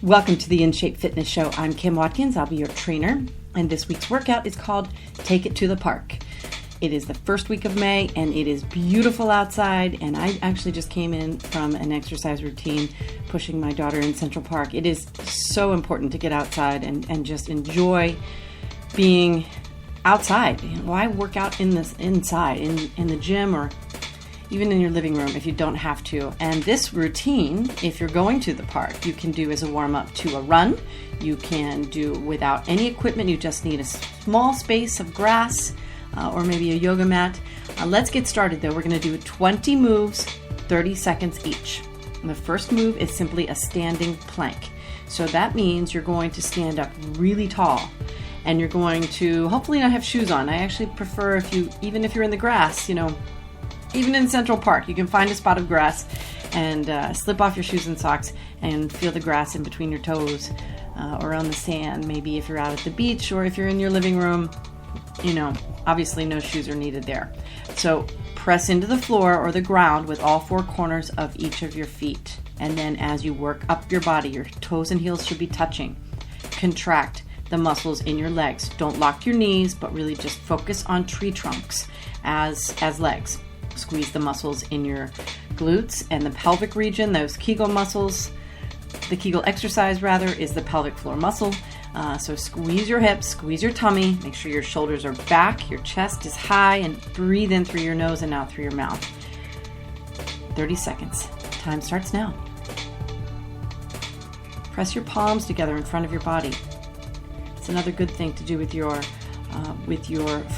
Welcome to the In Shape Fitness Show. I'm Kim Watkins. I'll be your trainer. And this week's workout is called Take It to the Park. It is the first week of May and it is beautiful outside. And I actually just came in from an exercise routine pushing my daughter in Central Park. It is so important to get outside and just enjoy being outside. Why work out inside in the gym or even in your living room if you don't have to? And this routine, if you're going to the park, you can do as a warm-up to a run. You can do without any equipment. You just need a small space of grass or maybe a yoga mat. Let's get started though. We're going to do 20 moves, 30 seconds each. And the first move is simply a standing plank. So that means you're going to stand up really tall and you're going to hopefully not have shoes on. I actually prefer even if you're in the grass, even in Central Park, you can find a spot of grass and slip off your shoes and socks and feel the grass in between your toes or on the sand. Maybe if you're out at the beach or if you're in your living room, obviously no shoes are needed there. So press into the floor or the ground with all four corners of each of your feet. And then as you work up your body, your toes and heels should be touching. Contract the muscles in your legs. Don't lock your knees, but really just focus on tree trunks as legs. Squeeze the muscles in your glutes and the pelvic region, those Kegel muscles. The Kegel exercise, is the pelvic floor muscle. So squeeze your hips, squeeze your tummy, make sure your shoulders are back, your chest is high, and breathe in through your nose and out through your mouth. 30 seconds. Time starts now. Press your palms together in front of your body. It's another good thing to do with your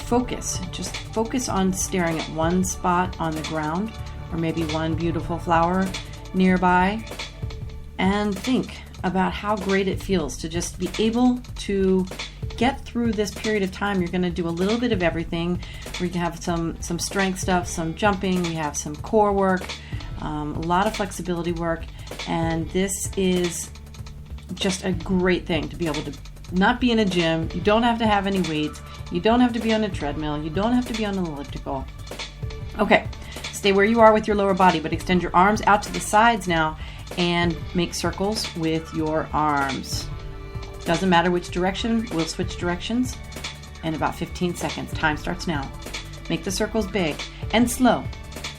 focus. Just focus on staring at one spot on the ground or maybe one beautiful flower nearby and think about how great it feels to just be able to get through this period of time. You're going to do a little bit of everything. We have some strength stuff, some jumping, we have some core work, a lot of flexibility work, and this is just a great thing to be able to not be in a gym. You don't have to have any weights. You don't have to be on a treadmill. You don't have to be on an elliptical. Okay, stay where you are with your lower body, but extend your arms out to the sides now and make circles with your arms. Doesn't matter which direction, we'll switch directions in about 15 seconds. Time starts now. Make the circles big and slow.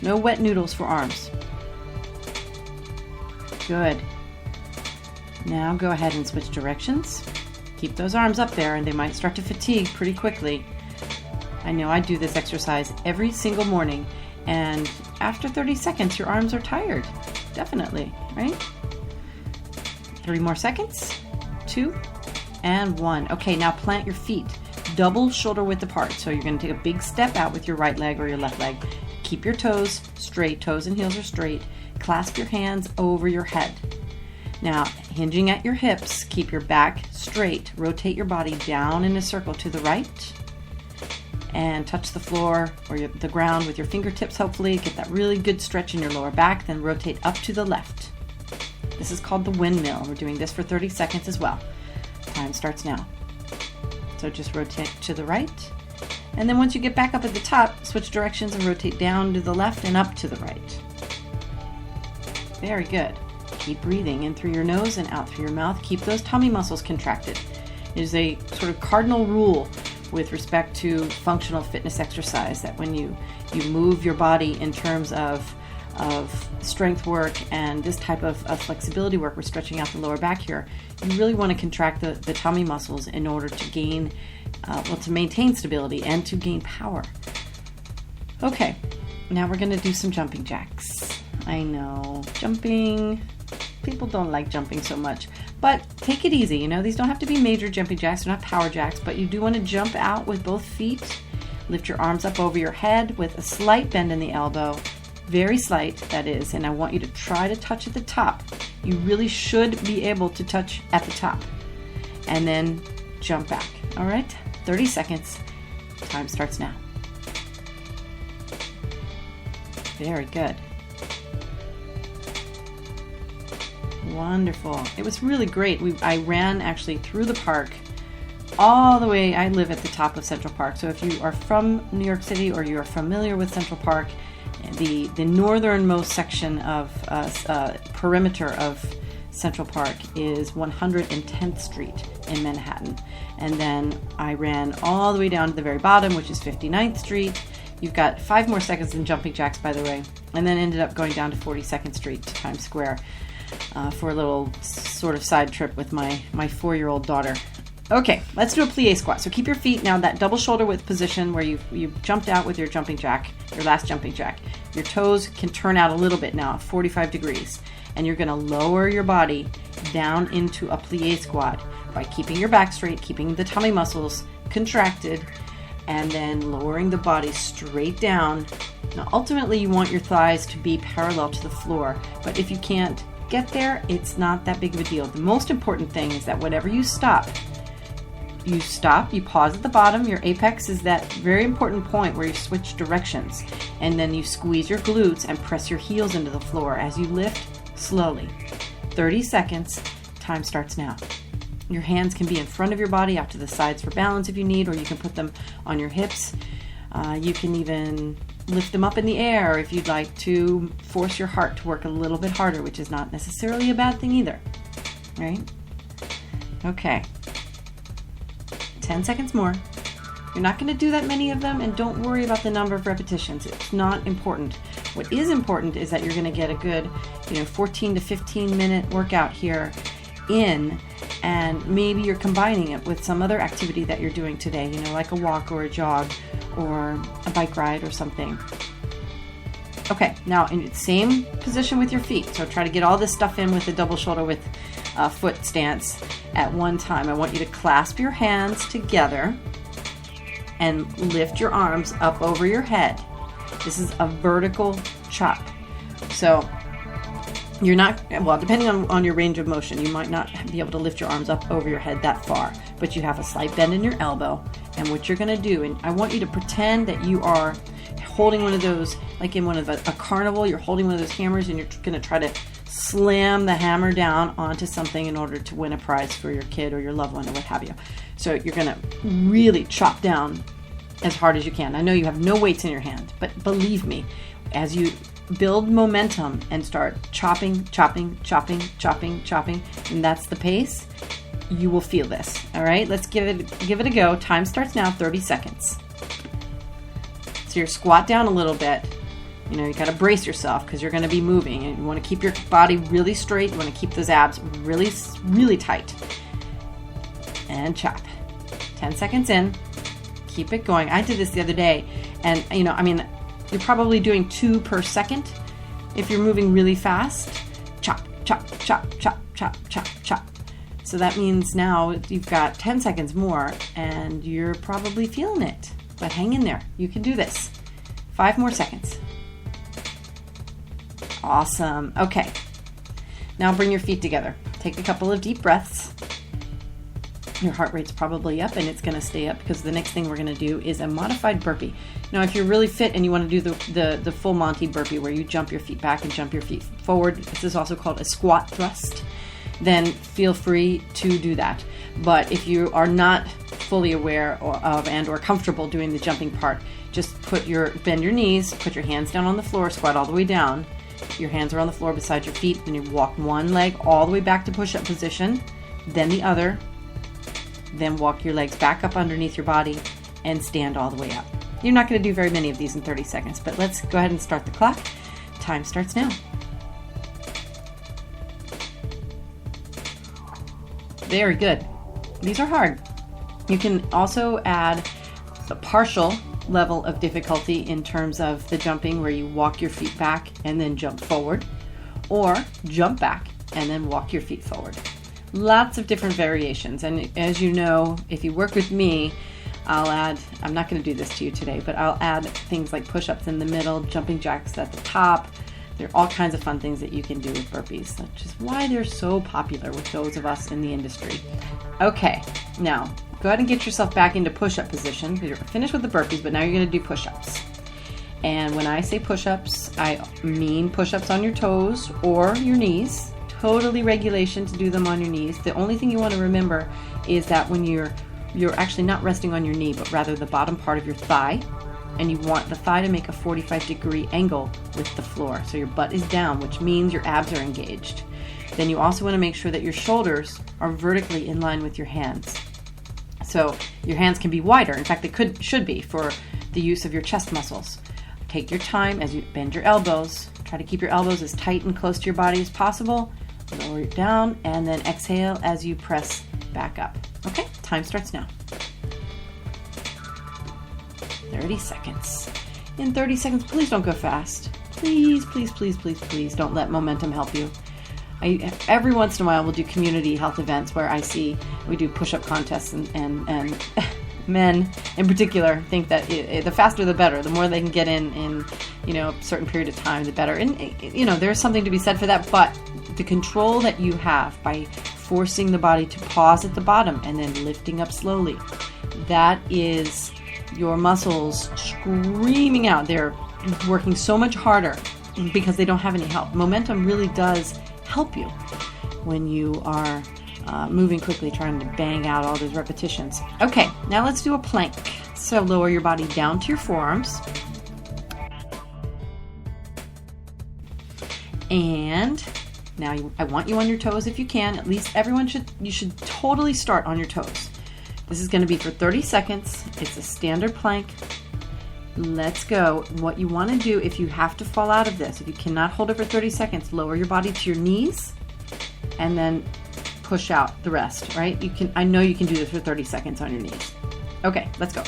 No wet noodles for arms. Good. Now go ahead and switch directions. Keep those arms up there and they might start to fatigue pretty quickly. I know I do this exercise every single morning and after 30 seconds your arms are tired. Definitely, right? 3 more seconds. 2 and 1. Okay, now plant your feet double shoulder width apart. So you're going to take a big step out with your right leg or your left leg. Keep your toes straight. Toes and heels are straight. Clasp your hands over your head. Now, hinging at your hips, keep your back straight. Rotate your body down in a circle to the right and touch the floor or the ground with your fingertips, hopefully. Get that really good stretch in your lower back, then rotate up to the left. This is called the windmill. We're doing this for 30 seconds as well. Time starts now. So just rotate to the right. And then once you get back up at the top, switch directions and rotate down to the left and up to the right. Very good. Keep breathing in through your nose and out through your mouth. Keep those tummy muscles contracted. It is a sort of cardinal rule with respect to functional fitness exercise that when you move your body in terms of strength work and this type of flexibility work, we're stretching out the lower back here, you really want to contract the tummy muscles in order to gain, to maintain stability and to gain power. Okay, now we're going to do some jumping jacks. I know, jumping. People don't like jumping so much, but take it easy. These don't have to be major jumping jacks. They're not power jacks, but you do want to jump out with both feet. Lift your arms up over your head with a slight bend in the elbow. Very slight, that is, and I want you to try to touch at the top. You really should be able to touch at the top. And then jump back. All right? 30 seconds. Time starts now. Very good. Wonderful. It was really great. I ran actually through the park all the way. I live at the top of Central Park. So if you are from New York City or you are familiar with Central Park, the northernmost section of perimeter of Central Park is 110th Street in Manhattan. And then I ran all the way down to the very bottom, which is 59th Street. You've got 5 more seconds in jumping jacks, by the way. And then ended up going down to 42nd Street to Times Square for a little sort of side trip with my 4-year-old daughter. Okay, let's do a plie squat. So keep your feet now that double shoulder width position where you've jumped out with your jumping jack, your last jumping jack. Your toes can turn out a little bit now, 45 degrees. And you're going to lower your body down into a plie squat by keeping your back straight, keeping the tummy muscles contracted, and then lowering the body straight down. Now, ultimately, you want your thighs to be parallel to the floor, but if you can't get there, it's not that big of a deal. The most important thing is that whenever you stop, you pause at the bottom. Your apex is that very important point where you switch directions, and then you squeeze your glutes and press your heels into the floor as you lift slowly. 30 seconds, time starts now. Your hands can be in front of your body, out to the sides for balance if you need, or you can put them on your hips. You can even lift them up in the air if you'd like to force your heart to work a little bit harder, which is not necessarily a bad thing either, right? Okay. 10 seconds more. You're not going to do that many of them, and don't worry about the number of repetitions. It's not important. What is important is that you're going to get a good, 14 to 15 minute workout here in, and maybe you're combining it with some other activity that you're doing today, like a walk or a jog or a bike ride or something. Okay, now in the same position with your feet. So try to get all this stuff in with the double shoulder width foot stance at one time. I want you to clasp your hands together and lift your arms up over your head. This is a vertical chop. So you're not, depending on your range of motion, you might not be able to lift your arms up over your head that far, but you have a slight bend in your elbow. And what you're going to do, and I want you to pretend that you are holding one of those, like in one of a carnival, you're holding one of those hammers and you're going to try to slam the hammer down onto something in order to win a prize for your kid or your loved one or what have you. So you're going to really chop down as hard as you can. I know you have no weights in your hand, but believe me, as you build momentum and start chopping, and that's the pace, you will feel this. All right, let's give it a go. Time starts now, 30 seconds. So you squat down a little bit. You got to brace yourself because you're going to be moving, and you want to keep your body really straight. You want to keep those abs really, really tight. And chop. 10 seconds in. Keep it going. I did this the other day, and you're probably doing 2 per second. If you're moving really fast, chop, chop, chop, chop, chop, chop, chop. So that means now you've got 10 seconds more, and you're probably feeling it. But hang in there. You can do this. 5 more seconds. Awesome. Okay. Now bring your feet together. Take a couple of deep breaths. Your heart rate's probably up, and it's going to stay up because the next thing we're going to do is a modified burpee. Now, if you're really fit and you want to do the full Monty burpee where you jump your feet back and jump your feet forward, this is also called a squat thrust, then feel free to do that. But if you are not fully aware of and or comfortable doing the jumping part, just bend your knees, put your hands down on the floor, squat all the way down. Your hands are on the floor beside your feet, then you walk one leg all the way back to push-up position, then the other. Then walk your legs back up underneath your body and stand all the way up. You're not going to do very many of these in 30 seconds, but let's go ahead and start the clock. Time starts now. Very good. These are hard. You can also add a partial level of difficulty in terms of the jumping where you walk your feet back and then jump forward, or jump back and then walk your feet forward. Lots of different variations, and as you know, if you work with me, I'm not going to do this to you today, but I'll add things like push-ups in the middle, jumping jacks at the top. There are all kinds of fun things that you can do with burpees, which is why they're so popular with those of us in the industry. Okay, now go ahead and get yourself back into push-up position. You're finished with the burpees, but now you're going to do push-ups. And when I say push-ups, I mean push-ups on your toes or your knees. Totally regulation to do them on your knees. The only thing you want to remember is that when you're actually not resting on your knee, but rather the bottom part of your thigh, and you want the thigh to make a 45-degree angle with the floor. So your butt is down, which means your abs are engaged. then you also want to make sure that your shoulders are vertically in line with your hands. So your hands can be wider. In fact, they should be for the use of your chest muscles. Take your time as you bend your elbows. Try to keep your elbows as tight and close to your body as possible. Lower it down and then exhale as you press back up. Okay, time starts now. 30 seconds. In 30 seconds, please don't go fast. Please, please, please, please, please don't let momentum help you. Every once in a while we'll do community health events where we do push-up contests and men in particular think that the faster the better. The more they can get in a certain period of time, the better. And there's something to be said for that, but the control that you have by forcing the body to pause at the bottom and then lifting up slowly, that is your muscles screaming out. They're working so much harder because they don't have any help. Momentum really does help you when you are moving quickly, trying to bang out all those repetitions. Okay, now let's do a plank. So lower your body down to your forearms. And now I want you on your toes if you can. At least you should totally start on your toes. This is going to be for 30 seconds. It's a standard plank. Let's go. What you want to do, if you have to fall out of this, if you cannot hold it for 30 seconds, lower your body to your knees and then push out the rest, right? I know you can do this for 30 seconds on your knees. Okay, let's go.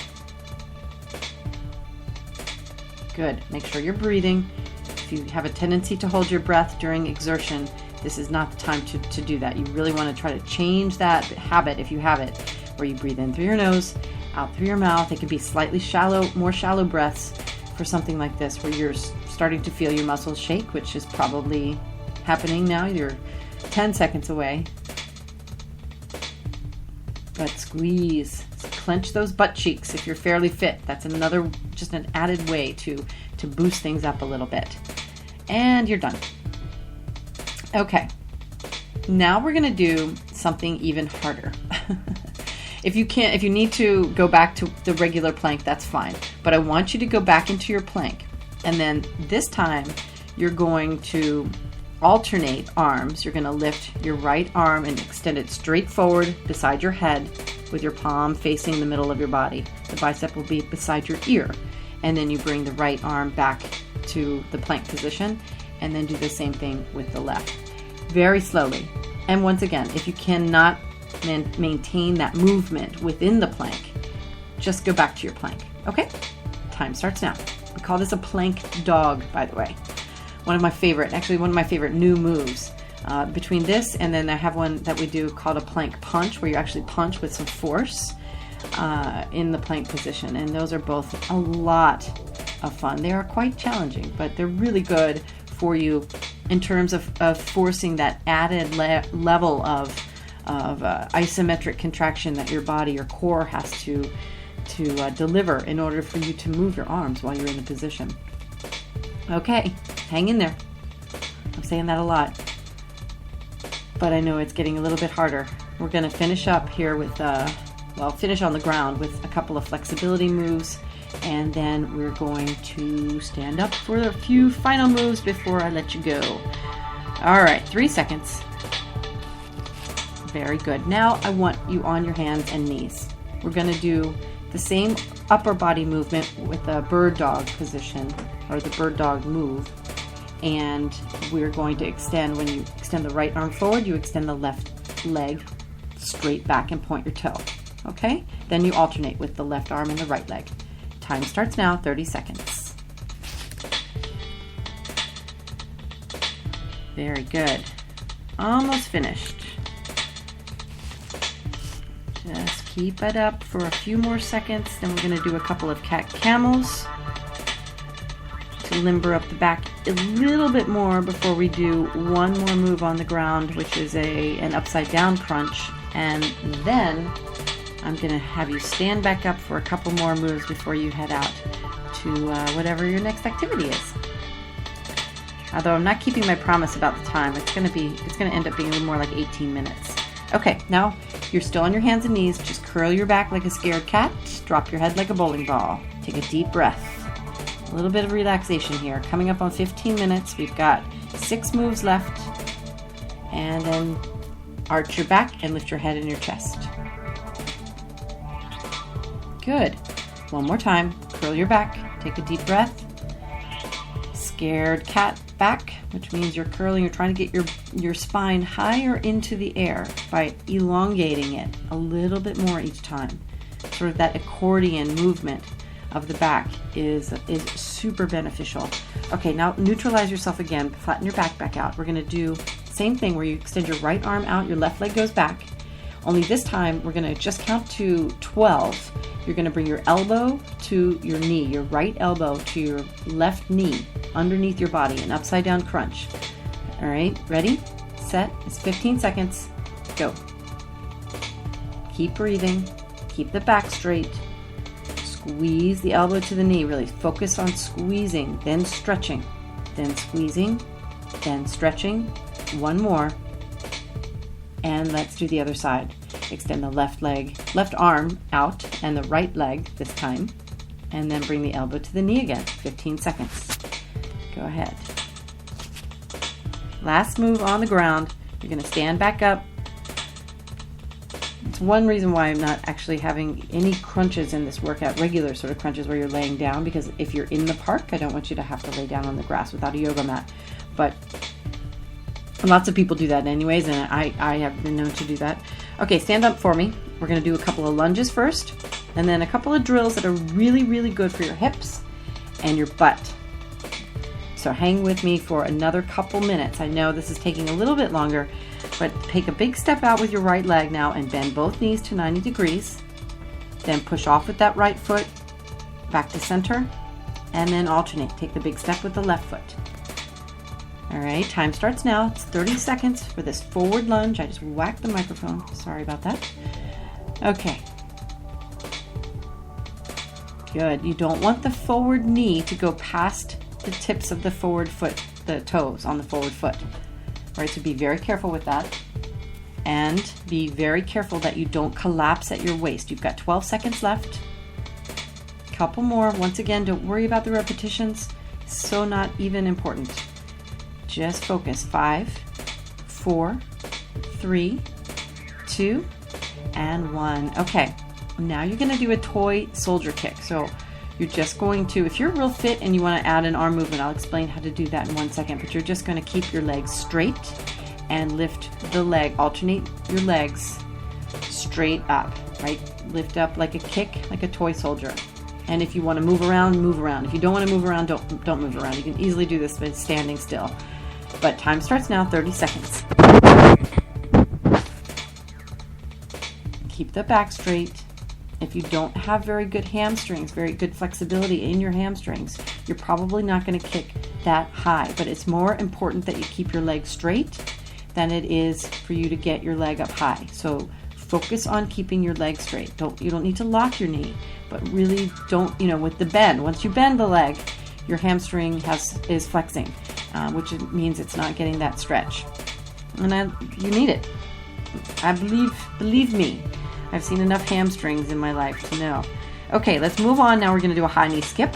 Good. Make sure you're breathing. If you have a tendency to hold your breath during exertion, this is not the time to do that. You really want to try to change that habit if you have it, where you breathe in through your nose, out through your mouth. It can be slightly more shallow breaths for something like this, where you're starting to feel your muscles shake, which is probably happening now. You're 10 seconds away. But squeeze, clench those butt cheeks if you're fairly fit. That's just an added way to boost things up a little bit. And you're done. Okay, now we're gonna do something even harder. If you need to go back to the regular plank, that's fine. But I want you to go back into your plank. And then this time, you're going to alternate arms. You're going to lift your right arm and extend it straight forward beside your head with your palm facing the middle of your body. The bicep will be beside your ear. And then you bring the right arm back to the plank position and then do the same thing with the left. Very slowly. And once again, if you cannot maintain that movement within the plank, just go back to your plank. Okay? Time starts now. We call this a plank dog, by the way. One of my favorite new moves. Between this and then I have one that we do called a plank punch, where you actually punch with some force in the plank position. And those are both a lot of fun. They are quite challenging, but they're really good for you in terms of forcing that added level of isometric contraction that your body, your core has to deliver in order for you to move your arms while you're in the position. Okay, hang in there. I'm saying that a lot, but I know it's getting a little bit harder. We're going to finish up here with, finish on the ground with a couple of flexibility moves, and then we're going to stand up for a few final moves before I let you go. All right, 3 seconds. Very good. Now I want you on your hands and knees. We're going to do the same upper body movement with the bird dog position, or the bird dog move. And we're going to extend, when you extend the right arm forward, you extend the left leg straight back and point your toe. Okay? Then you alternate with the left arm and the right leg. Time starts now, 30 seconds. Very good. Almost finished. Just keep it up for a few more seconds. Then we're going to do a couple of cat camels to limber up the back a little bit more before we do one more move on the ground, which is an upside down crunch. And then I'm going to have you stand back up for a couple more moves before you head out to whatever your next activity is. Although I'm not keeping my promise about the time. It's going to end up being a little more like 18 minutes. Okay, now you're still on your hands and knees. Just curl your back like a scared cat. Drop your head like a bowling ball. Take a deep breath. A little bit of relaxation here. Coming up on 15 minutes. We've got 6 moves left. And then arch your back and lift your head and your chest. Good. One more time. Curl your back. Take a deep breath. Scared cat back, which means you're curling. You're trying to get your spine higher into the air by elongating it a little bit more each time. Sort of that accordion movement of the back is super beneficial. Okay, now neutralize yourself again. Flatten your back out. We're going to do the same thing where you extend your right arm out, your left leg goes back. Only this time we're going to just count to 12. You're going to bring your elbow to your knee, your right elbow to your left knee, underneath your body, an upside down crunch. All right, ready, set, it's 15 seconds, go. Keep breathing, keep the back straight, squeeze the elbow to the knee, really focus on squeezing, then stretching, then squeezing, then stretching, one more, and let's do the other side. Extend the left arm out and the right leg this time, and then bring the elbow to the knee again, 15 seconds. Go ahead. Last move on the ground. You're going to stand back up. It's one reason why I'm not actually having any crunches in this workout, regular sort of crunches where you're laying down, because if you're in the park, I don't want you to have to lay down on the grass without a yoga mat. But lots of people do that anyways, and I have been known to do that. Okay, stand up for me. We're going to do a couple of lunges first, and then a couple of drills that are really, really good for your hips and your butt. So hang with me for another couple minutes. I know this is taking a little bit longer, but take a big step out with your right leg now and bend both knees to 90 degrees. Then push off with that right foot, back to center, and then alternate. Take the big step with the left foot. All right, time starts now. It's 30 seconds for this forward lunge. I just whacked the microphone. Sorry about that. Okay. Good. You don't want the forward knee to go past the tips of the forward foot, the toes on the forward foot. All right, so be very careful with that. And be very careful that you don't collapse at your waist. You've got 12 seconds left. Couple more. Once again, don't worry about the repetitions. So not even important. Just focus. 5, 4, 3, 2, and 1. Okay, now you're going to do a toy soldier kick. So you're just going to, if you're real fit and you want to add an arm movement, I'll explain how to do that in 1 second, but you're just going to keep your legs straight and lift the leg, alternate your legs straight up, right? Lift up like a kick, like a toy soldier. And if you want to move around, move around. If you don't want to move around, don't move around. You can easily do this by standing still. But time starts now, 30 seconds. Keep the back straight. If you don't have very good hamstrings, very good flexibility in your hamstrings, you're probably not going to kick that high. But it's more important that you keep your leg straight than it is for you to get your leg up high. So focus on keeping your leg straight. You don't need to lock your knee, but really don't, with the bend. Once you bend the leg, your hamstring is flexing, which means it's not getting that stretch. And you need it. I believe me, I've seen enough hamstrings in my life to know. Okay, let's move on. Now we're going to do a high knee skip,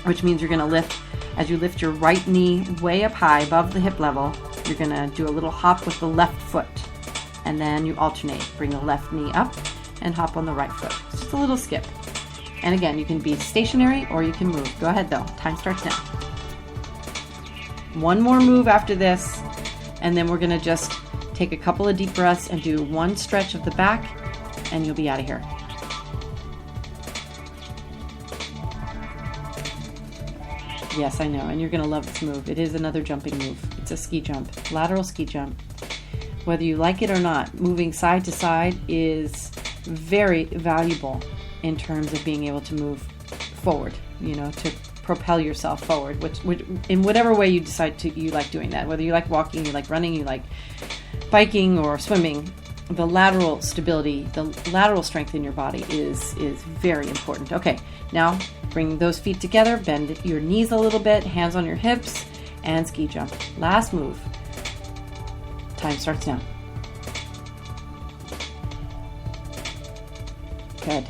which means you're going to lift, as you lift your right knee way up high above the hip level, you're going to do a little hop with the left foot. And then you alternate. Bring the left knee up and hop on the right foot. It's just a little skip. And again, you can be stationary or you can move. Go ahead though. Time starts now. One more move after this, and then we're going to just take a couple of deep breaths and do one stretch of the back, and you'll be out of here. Yes, I know, and you're going to love this move. It is another jumping move. It's a ski jump, lateral ski jump. Whether you like it or not, moving side to side is very valuable in terms of being able to move forward, to propel yourself forward, which in whatever way you decide you like doing that. Whether you like walking, you like running, you like biking or swimming, the lateral stability, the lateral strength in your body is very important. Okay, now bring those feet together, bend your knees a little bit, hands on your hips, and ski jump. Last move. Time starts now. Good.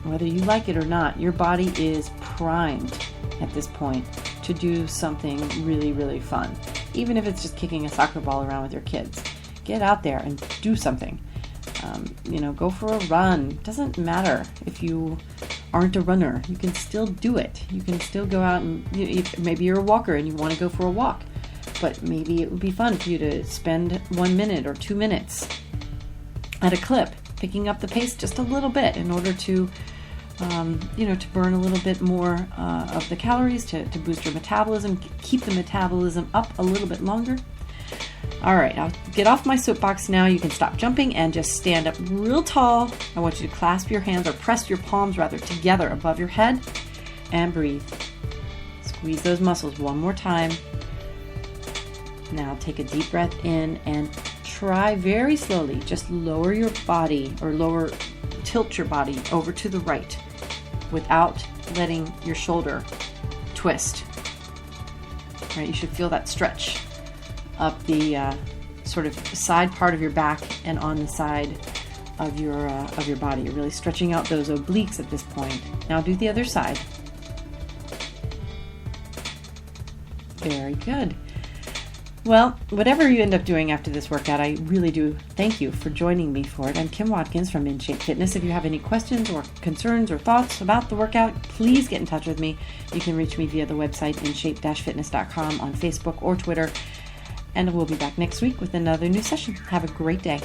Whether you like it or not, your body is primed at this point to do something really, really fun. even if it's just kicking a soccer ball around with your kids. Get out there and do something. Go for a run. Doesn't matter if you aren't a runner. You can still do it. You can still go out and maybe you're a walker and you want to go for a walk. But maybe it would be fun for you to spend 1 minute or 2 minutes at a clip, picking up the pace just a little bit in order to, to burn a little bit more of the calories, to boost your metabolism, keep the metabolism up a little bit longer. All right, I'll get off my soapbox now. You can stop jumping and just stand up real tall. I want you to clasp your hands, or press your palms rather, together above your head, and breathe. Squeeze those muscles one more time. Now take a deep breath in and try very slowly, just lower your body, or tilt your body over to the right without letting your shoulder twist. All right, you should feel that stretch up the sort of side part of your back and on the side of your body. You're really stretching out those obliques at this point. Now do the other side. Very good. Well, whatever you end up doing after this workout, I really do thank you for joining me for it. I'm Kim Watkins from In Shape Fitness. If you have any questions or concerns or thoughts about the workout, please get in touch with me. You can reach me via the website inshape-fitness.com, on Facebook or Twitter. And we'll be back next week with another new session. Have a great day.